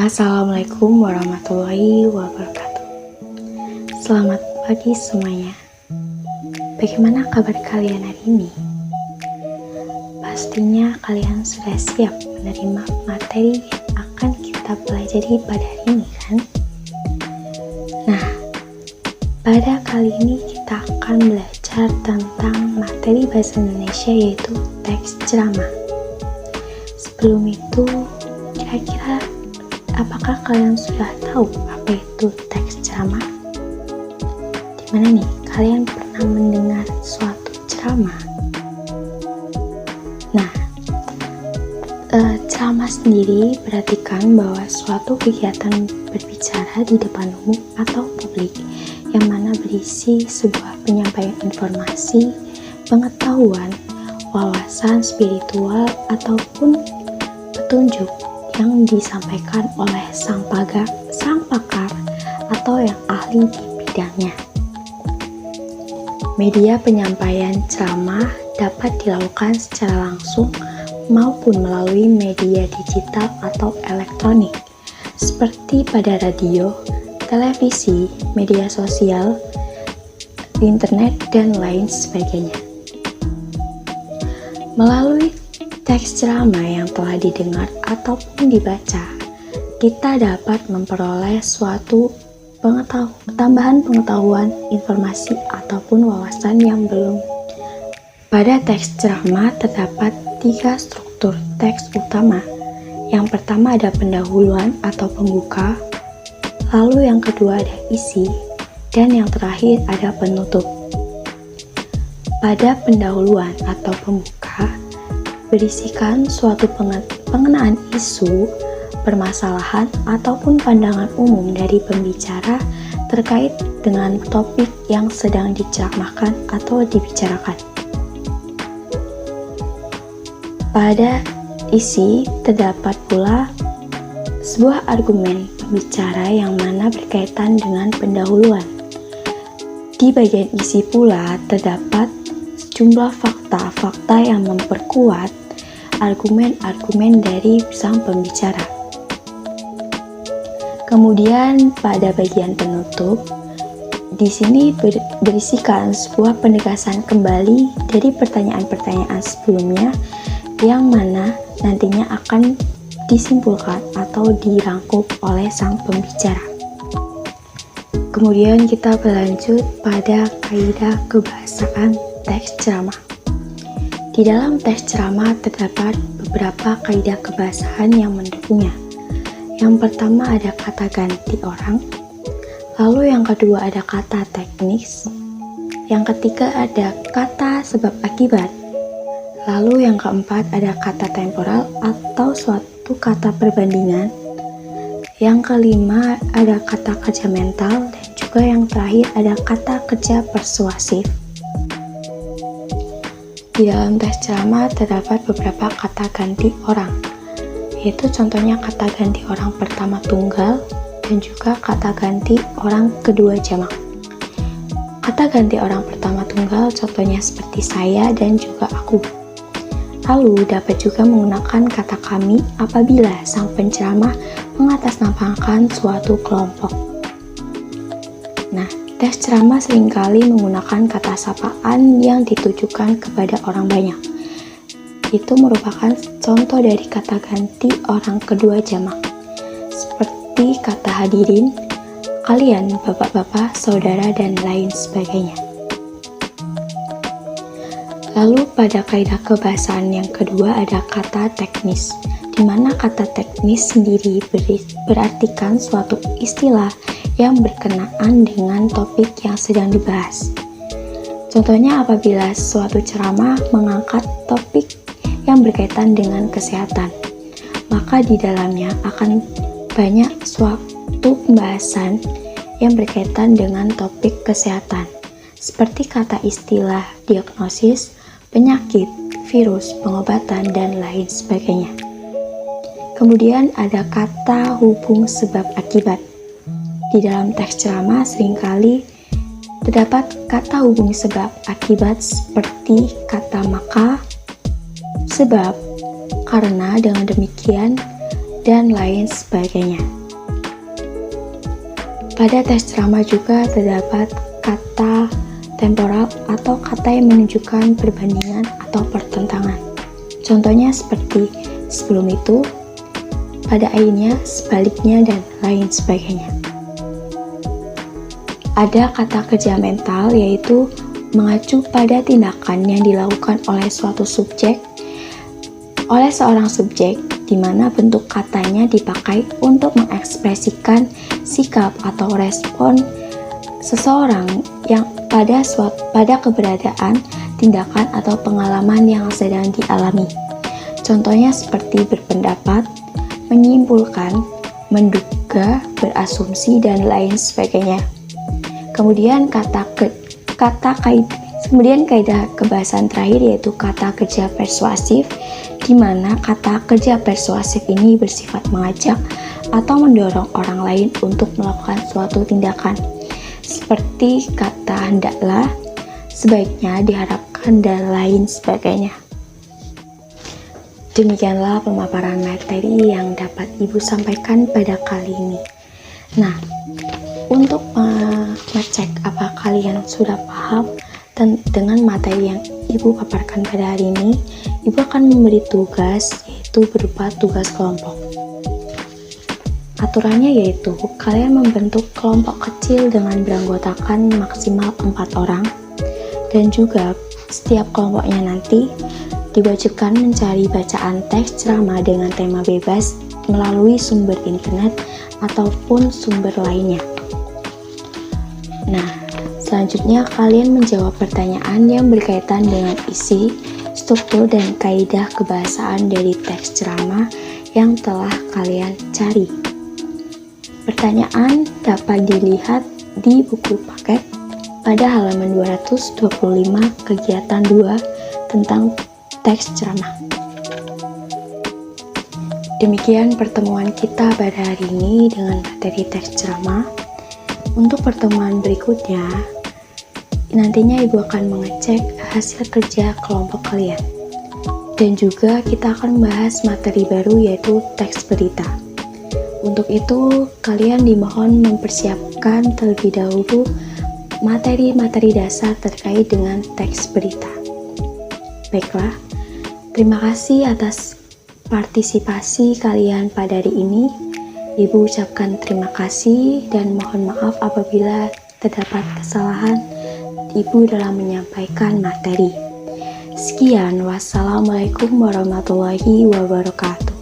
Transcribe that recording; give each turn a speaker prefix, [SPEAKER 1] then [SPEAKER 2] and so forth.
[SPEAKER 1] Assalamualaikum warahmatullahi wabarakatuh. Selamat pagi semuanya. Bagaimana kabar kalian hari ini? Pastinya kalian sudah siap menerima materi yang akan kita pelajari pada hari ini, kan? Nah, pada kali ini kita akan belajar tentang materi bahasa Indonesia, yaitu teks ceramah. Sebelum itu, kira-kira apakah kalian sudah tahu apa itu teks ceramah? Dimana nih kalian pernah mendengar suatu ceramah? Nah, ceramah sendiri berartikan bahwa suatu kegiatan berbicara di depan umum atau publik yang mana berisi sebuah penyampaian informasi, pengetahuan, wawasan spiritual, ataupun petunjuk yang disampaikan oleh sang pakar atau yang ahli di bidangnya. Media penyampaian ceramah dapat dilakukan secara langsung maupun melalui media digital atau elektronik, seperti pada radio, televisi, media sosial, internet, dan lain sebagainya. Melalui teks ceramah yang telah didengar ataupun dibaca, kita dapat memperoleh suatu tambahan pengetahuan, informasi, ataupun wawasan yang belum. Pada teks ceramah terdapat 3 struktur teks utama. Yang pertama ada pendahuluan atau pembuka, lalu yang kedua ada isi, dan yang terakhir ada penutup. Pada pendahuluan atau pembuka, berisikan suatu pengenaan isu, permasalahan, ataupun pandangan umum dari pembicara terkait dengan topik yang sedang diceramahkan atau dibicarakan. Pada isi terdapat pula sebuah argumen pembicara yang mana berkaitan dengan pendahuluan. Di bagian isi pula terdapat sejumlah fakta-fakta yang memperkuat argumen-argumen dari sang pembicara. Kemudian pada bagian penutup, di sini berisikan sebuah penegasan kembali dari pertanyaan-pertanyaan sebelumnya yang mana nantinya akan disimpulkan atau dirangkum oleh sang pembicara. Kemudian kita berlanjut pada kaidah kebahasaan teks ceramah. Di dalam teks ceramah terdapat beberapa kaidah kebahasaan yang mendukungnya. Yang pertama ada kata ganti orang, lalu yang kedua ada kata teknis, yang ketiga ada kata sebab akibat, lalu yang keempat ada kata temporal atau suatu kata perbandingan, yang kelima ada kata kerja mental, dan juga yang terakhir ada kata kerja persuasif. Di dalam teks ceramah terdapat beberapa kata ganti orang, yaitu contohnya kata ganti orang pertama tunggal dan juga kata ganti orang kedua jamak. Kata ganti orang pertama tunggal contohnya seperti saya dan juga aku. Lalu dapat juga menggunakan kata kami apabila sang penceramah mengatasnamakan suatu kelompok. Nah, teks ceramah seringkali menggunakan kata sapaan yang ditujukan kepada orang banyak. Itu merupakan contoh dari kata ganti orang kedua jamak, seperti kata hadirin, kalian, bapak-bapak, saudara, dan lain sebagainya. Lalu pada kaidah kebahasaan yang kedua ada kata teknis, di mana kata teknis sendiri berartikan suatu istilah yang berkenaan dengan topik yang sedang dibahas. Contohnya apabila suatu ceramah mengangkat topik yang berkaitan dengan kesehatan, maka di dalamnya akan banyak suatu pembahasan yang berkaitan dengan topik kesehatan, seperti kata istilah diagnosis, penyakit, virus, pengobatan, dan lain sebagainya. Kemudian ada kata hubung sebab akibat. Di dalam teks ceramah seringkali terdapat kata hubung sebab akibat seperti kata maka, sebab, karena dengan demikian dan lain sebagainya. Pada teks ceramah juga terdapat kata temporal atau kata yang menunjukkan perbandingan atau pertentangan. Contohnya seperti sebelum itu, pada akhirnya, sebaliknya, dan lain sebagainya. Ada kata kerja mental, yaitu mengacu pada tindakan yang dilakukan oleh suatu subjek oleh seorang subjek, di mana bentuk katanya dipakai untuk mengekspresikan sikap atau respon seseorang yang pada keberadaan, tindakan, atau pengalaman yang sedang dialami. Contohnya seperti berpendapat, menyimpulkan, menduga, berasumsi, dan lain sebagainya. Kemudian kaidah kebahasaan terakhir yaitu kata kerja persuasif, di mana kata kerja persuasif ini bersifat mengajak atau mendorong orang lain untuk melakukan suatu tindakan, seperti kata hendaklah, sebaiknya, diharapkan, dan lain sebagainya. Demikianlah pemaparan materi yang dapat Ibu sampaikan pada kali ini. Nah, untuk mengecek apa kalian sudah paham dengan materi yang Ibu paparkan pada hari ini, Ibu akan memberi tugas, yaitu berupa tugas kelompok. Aturannya yaitu, kalian membentuk kelompok kecil dengan beranggotakan maksimal 4 orang, dan juga setiap kelompoknya nanti diwajibkan mencari bacaan teks ceramah dengan tema bebas melalui sumber internet ataupun sumber lainnya. Nah, selanjutnya kalian menjawab pertanyaan yang berkaitan dengan isi, struktur, dan kaidah kebahasaan dari teks ceramah yang telah kalian cari. Pertanyaan dapat dilihat di buku paket pada halaman 225 kegiatan 2 tentang teks ceramah. Demikian pertemuan kita pada hari ini dengan materi teks ceramah. Untuk pertemuan berikutnya, nantinya Ibu akan mengecek hasil kerja kelompok kalian. Dan juga kita akan membahas materi baru yaitu teks berita. Untuk itu, kalian dimohon mempersiapkan terlebih dahulu materi-materi dasar terkait dengan teks berita. Baiklah, terima kasih atas partisipasi kalian pada hari ini. Ibu ucapkan terima kasih dan mohon maaf apabila terdapat kesalahan Ibu dalam menyampaikan materi. Sekian, wassalamualaikum warahmatullahi wabarakatuh.